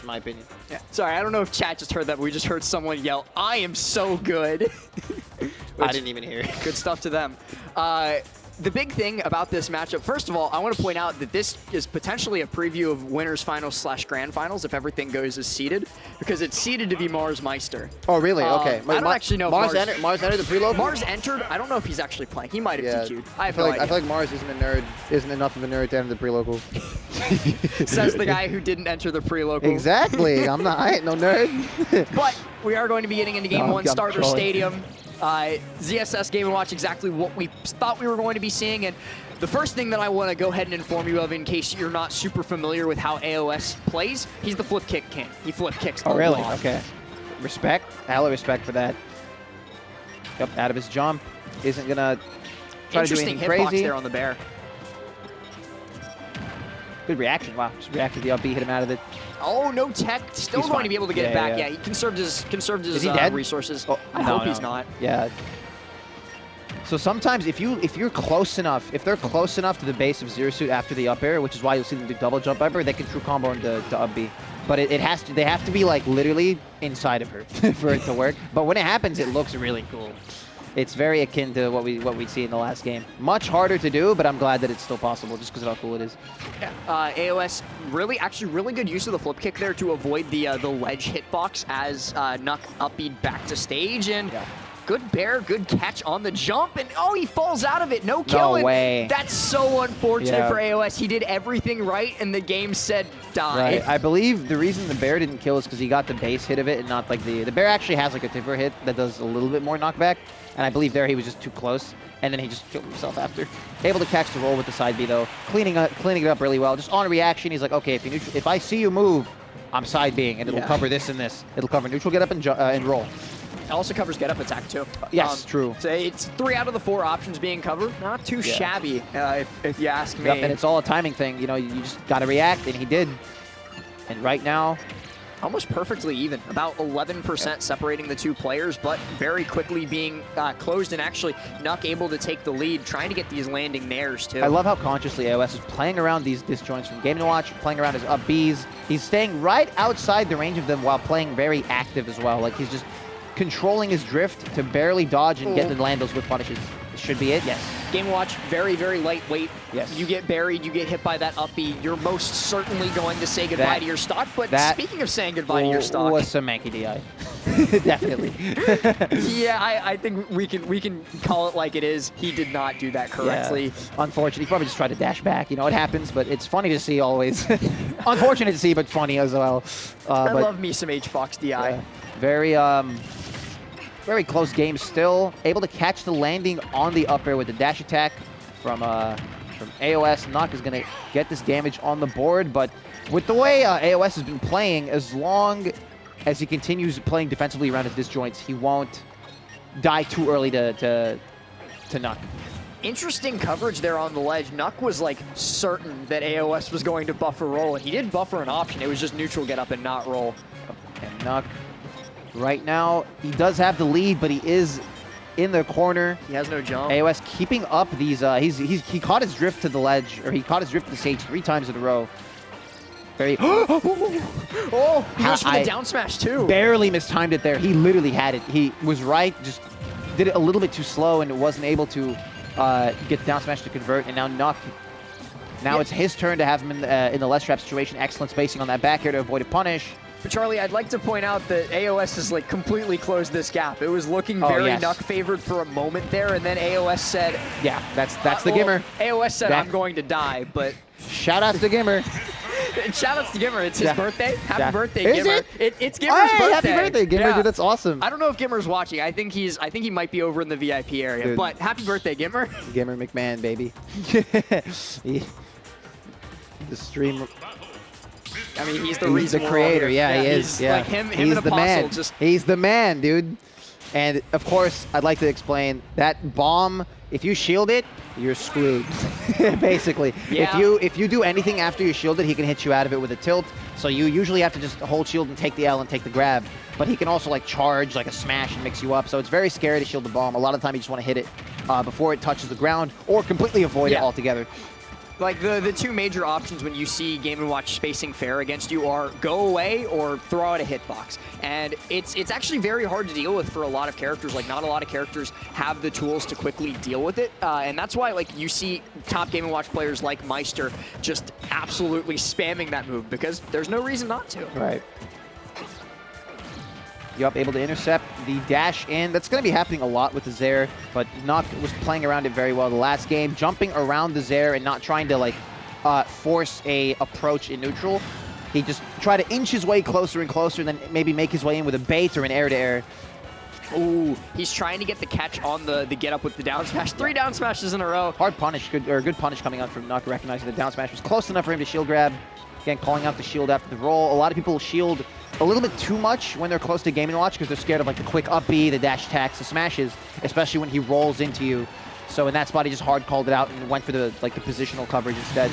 in my opinion. Yeah. Sorry, I don't know if chat just heard that, but we just heard someone yell, "I am so good." I didn't even hear it. Good stuff to them. The big thing about this matchup, first of all, I want to point out that this is potentially a preview of winners finals / grand finals if everything goes as seeded, because it's seeded to be Mars Meister. Oh, really? Okay. I don't actually know Mars if Mars entered the preload? Mars entered. I don't know if he's actually playing. He might have DQ'd. I have no idea. I feel like Mars isn't enough of a nerd to enter the pre-local. Says the guy who didn't enter the pre-local. Exactly. I ain't no nerd. But we are going to be getting into Game 1 Starter Stadium. ZSS Game & Watch, exactly what we thought we were going to be seeing. And the first thing that I want to go ahead and inform you of, in case you're not super familiar with how AOS plays, he's the flip kick king. He flip kicks a lot. Oh, really? Okay. Respect. Hella respect for that. Yep, out of his jump. Isn't going to try to do anything crazy. Interesting hitbox there on the bear. Good reaction. Wow. Just reacted to the up B, hit him out of it. Oh, no tech. Still He's going fine. to be able to get it back. Yeah. He conserved his Is he dead? resources. Oh, I hope he's not. Yeah. So sometimes if you're close enough, if they're close enough to the base of Zero Suit after the up air, which is why you'll see them do double jump up air, they can true combo into up B. But they have to be like literally inside of her for it to work. But when it happens, it looks really cool. It's very akin to what we see in the last game. Much harder to do, but I'm glad that it's still possible just because of how cool it is. Yeah. AOS actually really good use of the flip kick there to avoid the ledge hitbox as Knuck upbeat back to stage, and good bear, good catch on the jump, and oh, he falls out of it. No kill. No way. That's so unfortunate for AOS. He did everything right, and the game said die. Right. I believe the reason the bear didn't kill is because he got the base hit of it and not like the bear actually has like a tipper hit that does a little bit more knockback. And I believe there he was just too close, and then he just killed himself after. Able to catch the roll with the side B though, cleaning it up really well. Just on reaction, he's like, okay, if I see you move, I'm side Bing, and it'll cover this and this. It'll cover neutral get up and roll. It also covers get up attack too. Yes, true. So it's 3 out of the 4 options being covered. Not too shabby, if you ask me. Yep, and it's all a timing thing. You know, you just got to react, and he did. And right now, almost perfectly even, about 11% separating the two players, but very quickly being closed, and actually Knuck able to take the lead, trying to get these landing nairs too. I love how consciously AOS is playing around these disjoints from Game & Watch, playing around his up Bs. He's staying right outside the range of them while playing very active as well. Like he's just controlling his drift to barely dodge and get the landos with punishes. This should be it, yes. Game Watch, very, very lightweight. Yes. You get buried, you get hit by that up B, you're most certainly going to say goodbye to your stock. But speaking of saying goodbye to your stock, was some manky DI. Definitely. Yeah, I think we can call it like it is. He did not do that correctly. Yeah. Unfortunately, he probably just tried to dash back. You know, it happens, but it's funny to see always. Unfortunate to see, but funny as well. I love me some H-Fox DI. Yeah. Very close game still. Able to catch the landing on the up air with the dash attack from AOS. Knuck is going to get this damage on the board, but with the way AOS has been playing, as long as he continues playing defensively around his disjoints, he won't die too early to Knuck. Interesting coverage there on the ledge. Knuck was like certain that AOS was going to buffer roll, and he did buffer an option. It was just neutral get up and not roll. And Knuck, right now, he does have the lead, but he is in the corner. He has no jump. AOS keeping up these. He caught his drift to the ledge, or he caught his drift to the stage 3 times in a row. Very. Oh, he goes for the down smash too. Barely mistimed it there. He literally had it. He was right, just did it a little bit too slow and wasn't able to get the down smash to convert. And now Knuck. Now it's his turn to have him in the less trap situation. Excellent spacing on that back air to avoid a punish. But Charlie, I'd like to point out that AOS has like completely closed this gap. It was looking very Knuck favored for a moment there, and then AOS said, "Yeah, that's the Gimmer." AOS said, "I'm going to die," but shout out to Gimmer. Shout out to Gimmer. It's his birthday. Happy birthday, Is Gimmer! It's Gimmer's birthday. Happy birthday, Gimmer! Dude, that's awesome. I don't know if Gimmer's watching. I think he might be over in the VIP area. Dude. But happy birthday, Gimmer! Gimmer McMahon, baby. The stream. I mean, he's the reason. He's the creator. Yeah, he is. Yeah. Like him and Apostle. Man. Just he's the man, dude. And of course, I'd like to explain that bomb. If you shield it, you're screwed. Basically, yeah. if you do anything after you shield it, he can hit you out of it with a tilt. So you usually have to just hold shield and take the L and take the grab. But he can also like charge like a smash and mix you up. So it's very scary to shield the bomb. A lot of the time you just want to hit it before it touches the ground or completely avoid it altogether. Like, the two major options when you see Game & Watch spacing fair against you are go away or throw out a hitbox. And it's actually very hard to deal with for a lot of characters. Like, not a lot of characters have the tools to quickly deal with it. And that's why, like, you see top Game & Watch players like Meister just absolutely spamming that move because there's no reason not to. Right. Yup, able to intercept the dash in. That's going to be happening a lot with the Zair, but Knuck was playing around it very well the last game, jumping around the Zair and not trying to like force a approach in neutral. He just tried to inch his way closer and closer, and then maybe make his way in with a bait or an air-to-air. Ooh, he's trying to get the catch on the get up with the down smash. 3 down smashes in a row. Hard punish, good punish coming out from Knuck, recognizing the down smash was close enough for him to shield grab. Again, calling out the shield after the roll. A lot of people shield a little bit too much when they're close to Game & Watch because they're scared of like the quick up B, the dash attacks, the smashes, especially when he rolls into you. So in that spot, he just hard called it out and went for the positional coverage instead.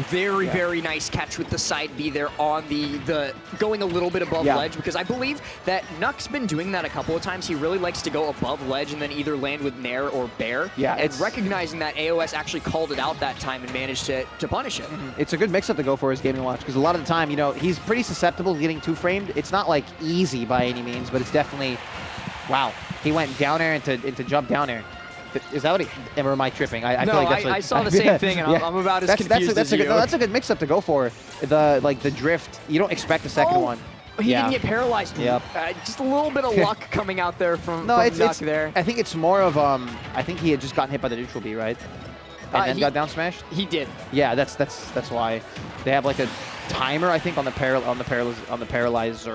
Very, very nice catch with the side B there on the going a little bit above ledge, because I believe that Knuck's been doing that a couple of times. He really likes to go above ledge and then either land with Nair or Bear. Yeah, and recognizing that AOS actually called it out that time and managed to punish it. It's a good mix-up to go for his Game & Watch, because a lot of the time, you know, he's pretty susceptible to getting two-framed. It's not like easy by any means, but it's definitely, wow. He went down air into jump down air. Is that what he, or am I tripping? I feel like that's I saw the same thing, and I'm about as confused as you. That's a good mix-up to go for. The drift, you don't expect a second one. He didn't get paralyzed. Yep. Just a little bit of luck coming out there from Knuck there. I think it's more of, I think he had just gotten hit by the neutral B, right? And then got down smashed? He did. Yeah, that's why. They have like a timer, I think, on the paralyzer thing. On the paralyze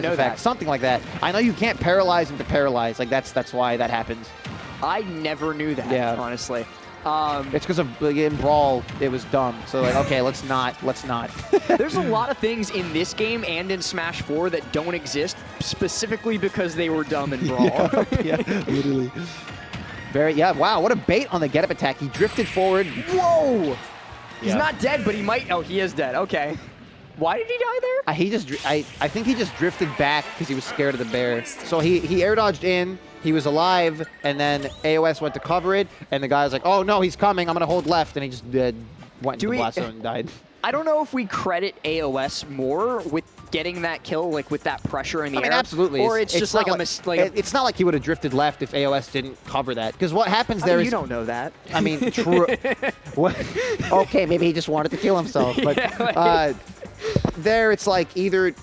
effect. Something like that. I know you can't paralyze him to paralyze. Like that's why that happens. I never knew that, honestly. It's because of in Brawl, it was dumb. So like, okay, let's not. There's a lot of things in this game and in Smash 4 that don't exist specifically because they were dumb in Brawl. Yeah, literally. Wow, what a bait on the get-up attack. He drifted forward. Whoa! He's not dead, but he might. Oh, he is dead. Okay. Why did he die there? I think he just drifted back because he was scared of the bear. So he air dodged in. He was alive, and then AOS went to cover it, and the guy was like, "Oh no, he's coming! I'm gonna hold left," and he just went into the blast zone and died. I don't know if we credit AOS more with getting that kill, like with that pressure in the air. Absolutely. Or it's just like a mistake. It's not like he would have drifted left if AOS didn't cover that. Because what happens there is... You don't know that. I mean, true. Okay, maybe he just wanted to kill himself. But there it's like either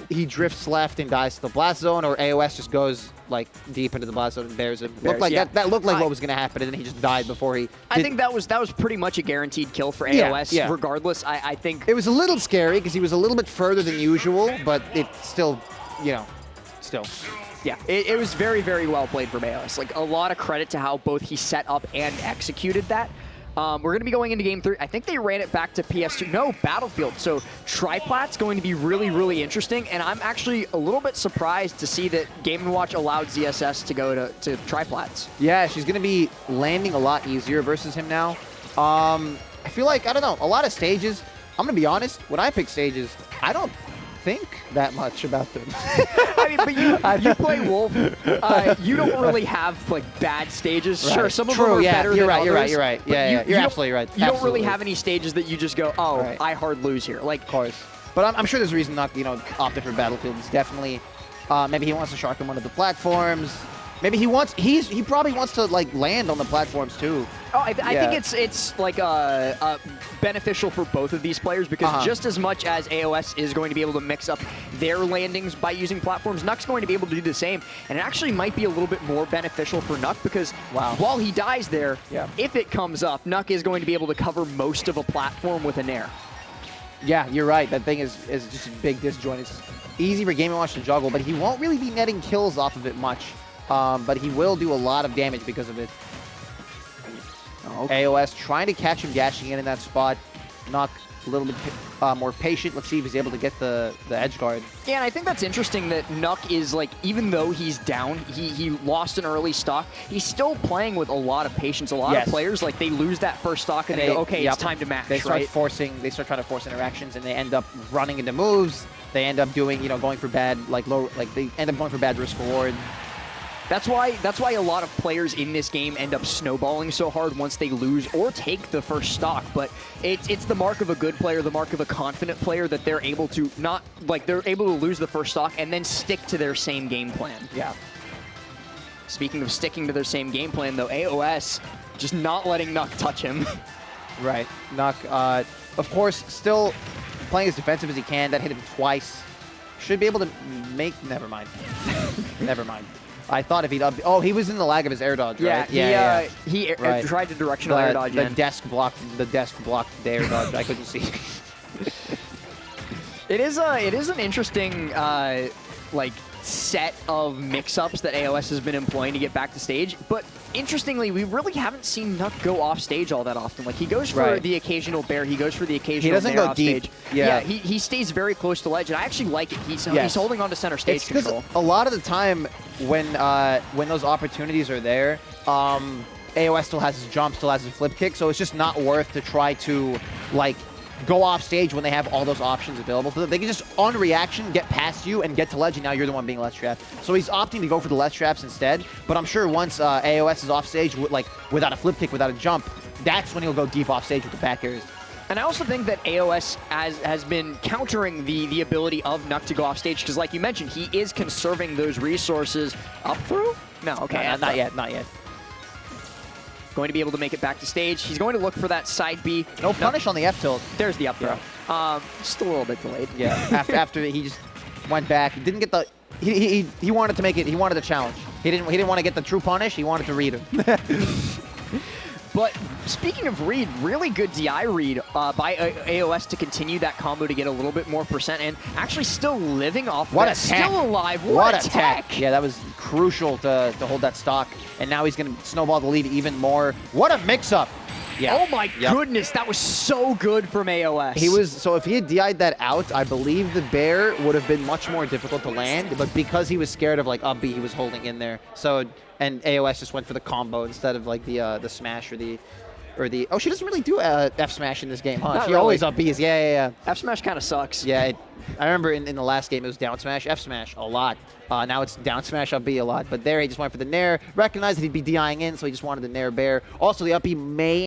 he drifts left and dies to the blast zone, or AOS just goes like deep into the blast zone and bears him. That looked like what was going to happen, and then he just died before he... I think that was pretty much a guaranteed kill for AOS. Regardless, I think... It was a little scary because he was a little bit further than usual, but it still, still. Yeah, it was very, very well played from AOS. Like, a lot of credit to how both he set up and executed that. We're going to be going into Game 3. I think they ran it back to PS2. No, Battlefield. So Triplat's going to be really, really interesting. And I'm actually a little bit surprised to see that Game & Watch allowed ZSS to go to Triplats. Yeah, she's going to be landing a lot easier versus him now. I feel like, I don't know, a lot of stages, I'm going to be honest, when I pick stages, I don't think that much about them. I mean, but you play Wolf. You don't really have like bad stages. Right. Sure, some of them are better than others. You're right. Yeah, you're absolutely right. You don't really have any stages that you just go, oh, I hard lose here. Like, of course. But I'm sure there's a reason not, opted for Battlefield. It's definitely, maybe he wants to shark on one of the platforms. Maybe he probably wants to like land on the platforms too. Oh, I think it's like beneficial for both of these players because just as much as AOS is going to be able to mix up their landings by using platforms, Knuck's going to be able to do the same. And it actually might be a little bit more beneficial for Knuck because while he dies there, if it comes up, Knuck is going to be able to cover most of a platform with a Nair. Yeah, you're right. That thing is just a big disjoint. It's easy for Game & Watch to juggle, but he won't really be netting kills off of it much. But he will do a lot of damage because of it. AOS trying to catch him dashing in that spot. Knuck a little bit more patient. Let's see if he's able to get the edge guard. Yeah, and I think that's interesting that Knuck is like, even though he's down, he lost an early stock, he's still playing with a lot of patience. A lot of players, like, they lose that first stock and they go, okay, it's time to match, they start trying to force interactions, and they end up running into moves. They end up doing, going for bad, they end up going for bad risk reward. That's why a lot of players in this game end up snowballing so hard once they lose or take the first stock. But it's the mark of a good player, the mark of a confident player, that they're able to they're able to lose the first stock and then stick to their same game plan. Yeah. Speaking of sticking to their same game plan, though, AOS just not letting Knuck touch him. Right. Knuck, of course, still playing as defensive as he can. That hit him twice. Should be able to make... Never mind. Never mind. I thought if he'd up... Oh, he was in the lag of his air dodge, right? He right. tried to directional air dodge in. The desk blocked the air dodge. I couldn't see. It is an interesting set of mix-ups that AOS has been employing to get back to stage. But interestingly, we really haven't seen Knuck go off stage all that often. Like, he goes for the occasional bair, he goes for the occasional nair off stage. Yeah, he stays very close to ledge, and I actually like it. He's holding on to center stage control. A lot of the time when those opportunities are there, AOS still has his jump, still has his flip kick, so it's just not worth to try to go off stage when they have all those options available to them. They can just, on reaction, get past you and get to ledge, and now you're the one being ledge trapped. So he's opting to go for the ledge traps instead, but I'm sure once AOS is off stage, without a flip kick, without a jump, that's when he'll go deep off stage with the back airs. And I also think that AOS has been countering the ability of Knuck to go off stage, because like you mentioned, he is conserving those resources. Up through? No, okay. Not yet. Going to be able to make it back to stage. He's going to look for that side B. No punish on the F tilt. There's the up throw. Just a little bit delayed. Yeah, after he just went back. He didn't get the... He wanted to make it... He wanted a challenge. He didn't want to get the true punish. He wanted to read him. But speaking of read, really good DI read by AOS to continue that combo to get a little bit more percent, and actually still living off what that. A tech. Still alive. What a tech. Yeah, that was crucial to hold that stock, and now he's going to snowball the lead even more. What a mix-up. Yeah. Oh my goodness, that was so good from AOS. So if he had DI'd that out, I believe the bair would have been much more difficult to land, but because he was scared of up B, he was holding in there. So, and AOS just went for the combo instead of the smash or the oh, she doesn't really do F smash in this game, huh? She always up B's. Yeah. F smash kind of sucks. Yeah, I remember in the last game it was down smash, F smash a lot. Now it's down smash up B a lot, but there he just went for the nair, recognized that he'd be DIing in, so he just wanted the nair bair. Also, the up B may